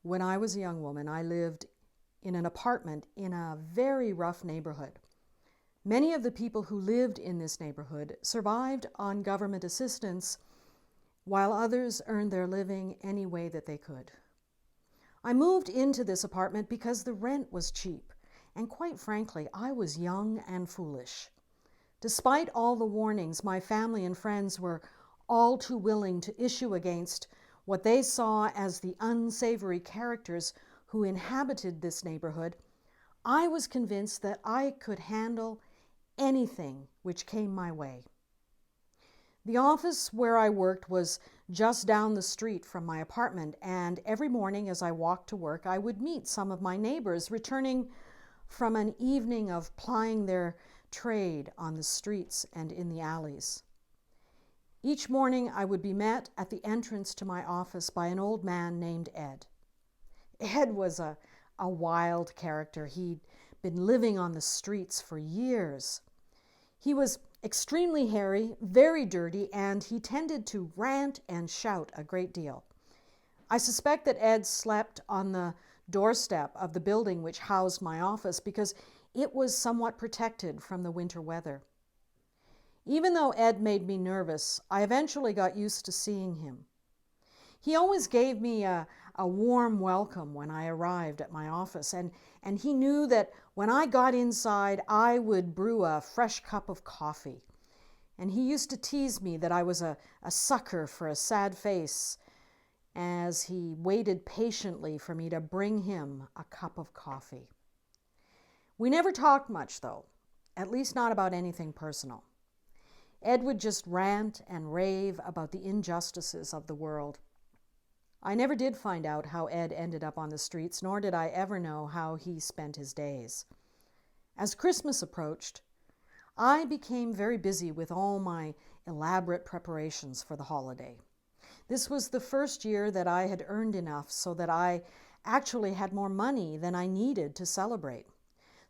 When I was a young woman, I lived in an apartment in a very rough neighborhood. Many of the people who lived in this neighborhood survived on government assistance, while others earned their living any way that they could. I moved into this apartment because the rent was cheap, and quite frankly, I was young and foolish. Despite all the warnings, my family and friends were all too willing to issue against what they saw as the unsavory characters who inhabited this neighborhood. I was convinced that I could handle anything which came my way. The office where I worked was just down the street from my apartment, and every morning as I walked to work, I would meet some of my neighbors returning from an evening of plying their trade on the streets and in the alleys. Each morning I would be met at the entrance to my office by an old man named Ed. Ed was a wild character. He'd been living on the streets for years. He was extremely hairy, very dirty, and he tended to rant and shout a great deal. I suspect that Ed slept on the doorstep of the building which housed my office because it was somewhat protected from the winter weather. Even though Ed made me nervous, I eventually got used to seeing him. He always gave me a warm welcome when I arrived at my office, and he knew that when I got inside, I would brew a fresh cup of coffee. And he used to tease me that I was a sucker for a sad face as he waited patiently for me to bring him a cup of coffee. We never talked much, though, at least not about anything personal. Ed would just rant and rave about the injustices of the world. I never did find out how Ed ended up on the streets, nor did I ever know how he spent his days. As Christmas approached, I became very busy with all my elaborate preparations for the holiday. This was the first year that I had earned enough so that I actually had more money than I needed to celebrate.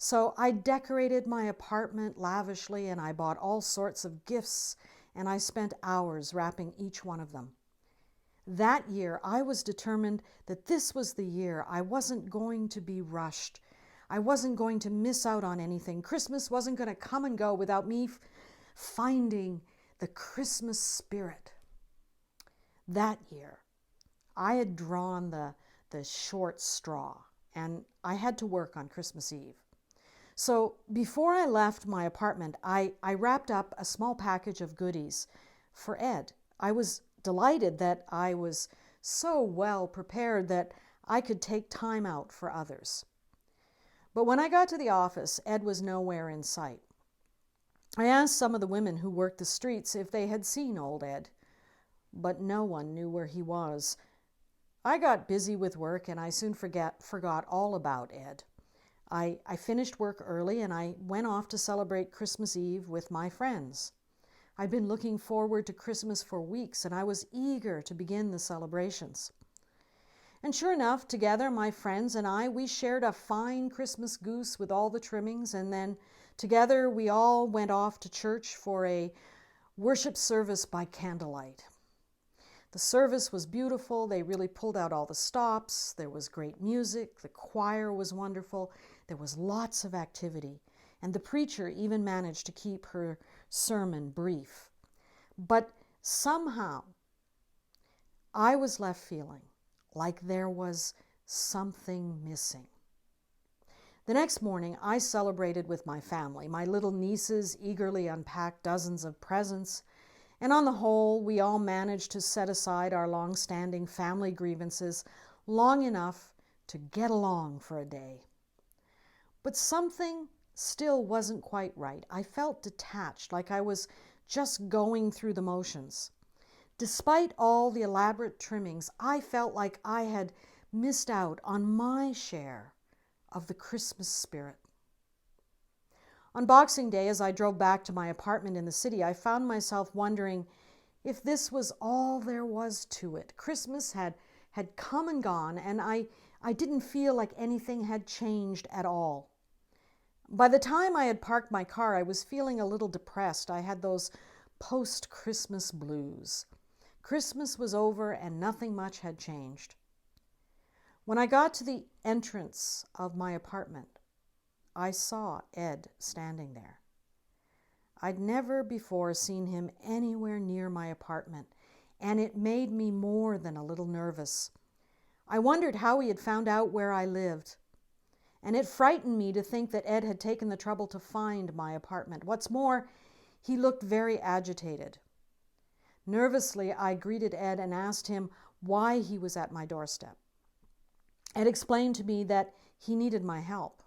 So I decorated my apartment lavishly, and I bought all sorts of gifts, and I spent hours wrapping each one of them. That year, I was determined that this was the year I wasn't going to be rushed. I wasn't going to miss out on anything. Christmas wasn't going to come and go without me finding the Christmas spirit. That year, I had drawn the short straw, and I had to work on Christmas Eve. So before I left my apartment, I wrapped up a small package of goodies for Ed. I was delighted that I was so well prepared that I could take time out for others. But when I got to the office, Ed was nowhere in sight. I asked some of the women who worked the streets if they had seen old Ed, but no one knew where he was. I got busy with work, and I soon forgot all about Ed. I finished work early, and I went off to celebrate Christmas Eve with my friends. I'd been looking forward to Christmas for weeks, and I was eager to begin the celebrations. And sure enough, together, my friends and I, we shared a fine Christmas goose with all the trimmings, and then together we all went off to church for a worship service by candlelight. The service was beautiful. They really pulled out all the stops. There was great music. The choir was wonderful. There was lots of activity. And the preacher even managed to keep her sermon brief. But somehow, I was left feeling like there was something missing. The next morning, I celebrated with my family. My little nieces eagerly unpacked dozens of presents. And on the whole, we all managed to set aside our long-standing family grievances long enough to get along for a day. But something still wasn't quite right. I felt detached, like I was just going through the motions. Despite all the elaborate trimmings, I felt like I had missed out on my share of the Christmas spirit. On Boxing Day, as I drove back to my apartment in the city, I found myself wondering if this was all there was to it. Christmas had come and gone, and I didn't feel like anything had changed at all. By the time I had parked my car, I was feeling a little depressed. I had those post-Christmas blues. Christmas was over, and nothing much had changed. When I got to the entrance of my apartment, I saw Ed standing there. I'd never before seen him anywhere near my apartment, and it made me more than a little nervous. I wondered how he had found out where I lived, and it frightened me to think that Ed had taken the trouble to find my apartment. What's more, he looked very agitated. Nervously, I greeted Ed and asked him why he was at my doorstep. Ed explained to me that he needed my help.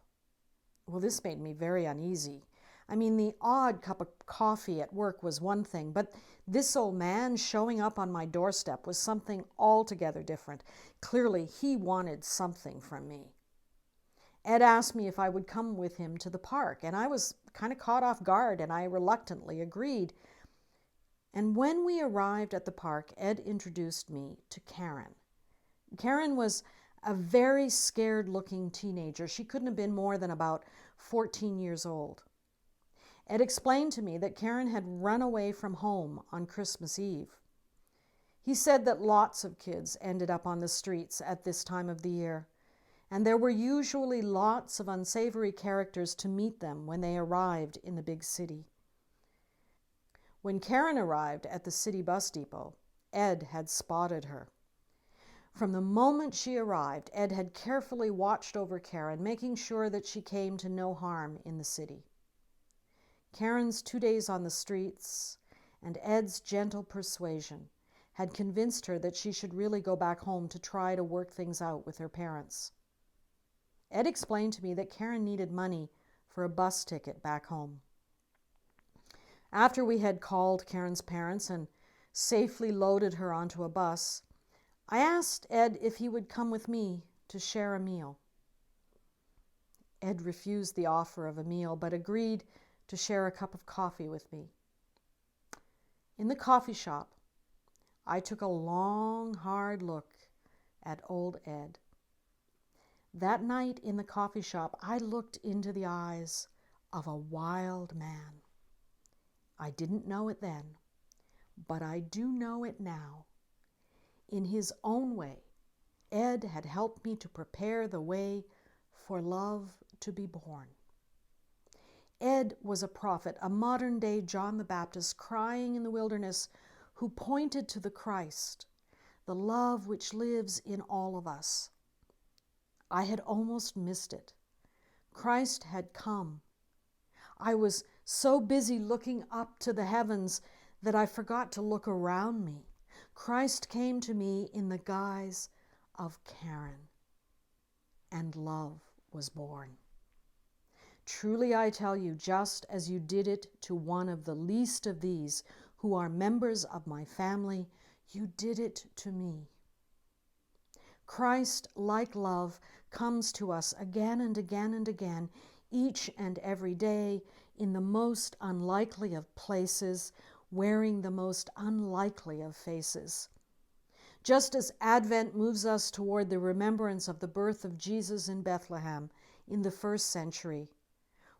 Well, this made me very uneasy. I mean, the odd cup of coffee at work was one thing, but this old man showing up on my doorstep was something altogether different. Clearly, he wanted something from me. Ed asked me if I would come with him to the park, and I was kind of caught off guard, and I reluctantly agreed. And when we arrived at the park, Ed introduced me to Karen. Karen was a very scared-looking teenager. She couldn't have been more than about 14 years old. Ed explained to me that Karen had run away from home on Christmas Eve. He said that lots of kids ended up on the streets at this time of the year, and there were usually lots of unsavory characters to meet them when they arrived in the big city. When Karen arrived at the city bus depot, Ed had spotted her. From the moment she arrived, Ed had carefully watched over Karen, making sure that she came to no harm in the city. Karen's 2 days on the streets and Ed's gentle persuasion had convinced her that she should really go back home to try to work things out with her parents. Ed explained to me that Karen needed money for a bus ticket back home. After we had called Karen's parents and safely loaded her onto a bus, I asked Ed if he would come with me to share a meal. Ed refused the offer of a meal, but agreed to share a cup of coffee with me. In the coffee shop, I took a long, hard look at old Ed. That night in the coffee shop, I looked into the eyes of a wild man. I didn't know it then, but I do know it now. In his own way, Ed had helped me to prepare the way for love to be born. Ed was a prophet, a modern-day John the Baptist crying in the wilderness, who pointed to the Christ, the love which lives in all of us. I had almost missed it. Christ had come. I was so busy looking up to the heavens that I forgot to look around me. Christ came to me in the guise of Karen, and love was born. Truly I tell you, just as you did it to one of the least of these who are members of my family, you did it to me. Christ, like love, comes to us again and again and again, each and every day, in the most unlikely of places, wearing the most unlikely of faces. Just as Advent moves us toward the remembrance of the birth of Jesus in Bethlehem in the 1st century,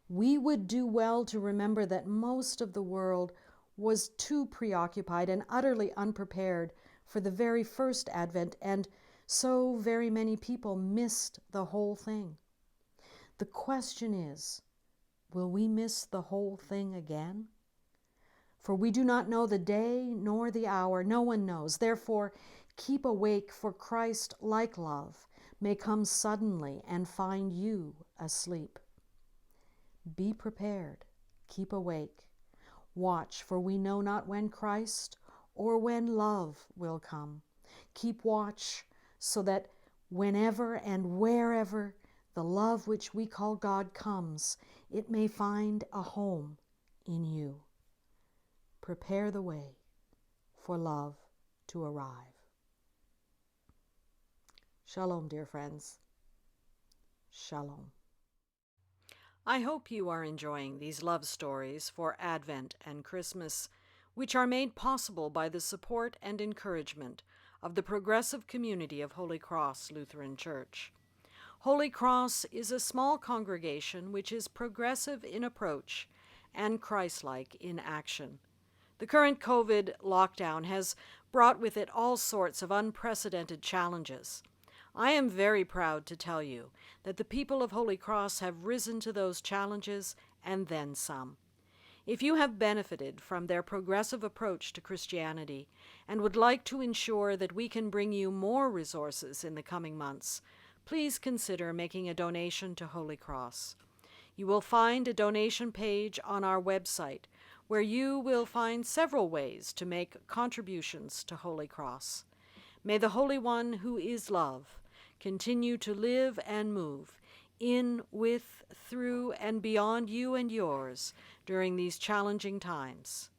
we would do well to remember that most of the world was too preoccupied and utterly unprepared for the very first Advent, and so very many people missed the whole thing. The question is, will we miss the whole thing again? For we do not know the day nor the hour, no one knows. Therefore, keep awake, for Christ, like love, may come suddenly and find you asleep. Be prepared, keep awake, watch, for we know not when Christ or when love will come. Keep watch, so that whenever and wherever the love which we call God comes, it may find a home in you. Prepare the way for love to arrive. Shalom, dear friends. Shalom. I hope you are enjoying these love stories for Advent and Christmas, which are made possible by the support and encouragement of the progressive community of Holy Cross Lutheran Church. Holy Cross is a small congregation which is progressive in approach and Christ-like in action. The current COVID lockdown has brought with it all sorts of unprecedented challenges. I am very proud to tell you that the people of Holy Cross have risen to those challenges and then some. If you have benefited from their progressive approach to Christianity and would like to ensure that we can bring you more resources in the coming months, please consider making a donation to Holy Cross. You will find a donation page on our website where you will find several ways to make contributions to Holy Cross. May the Holy One, who is love, continue to live and move in, with, through, and beyond you and yours during these challenging times.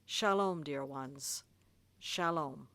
Shalom, dear ones. Shalom.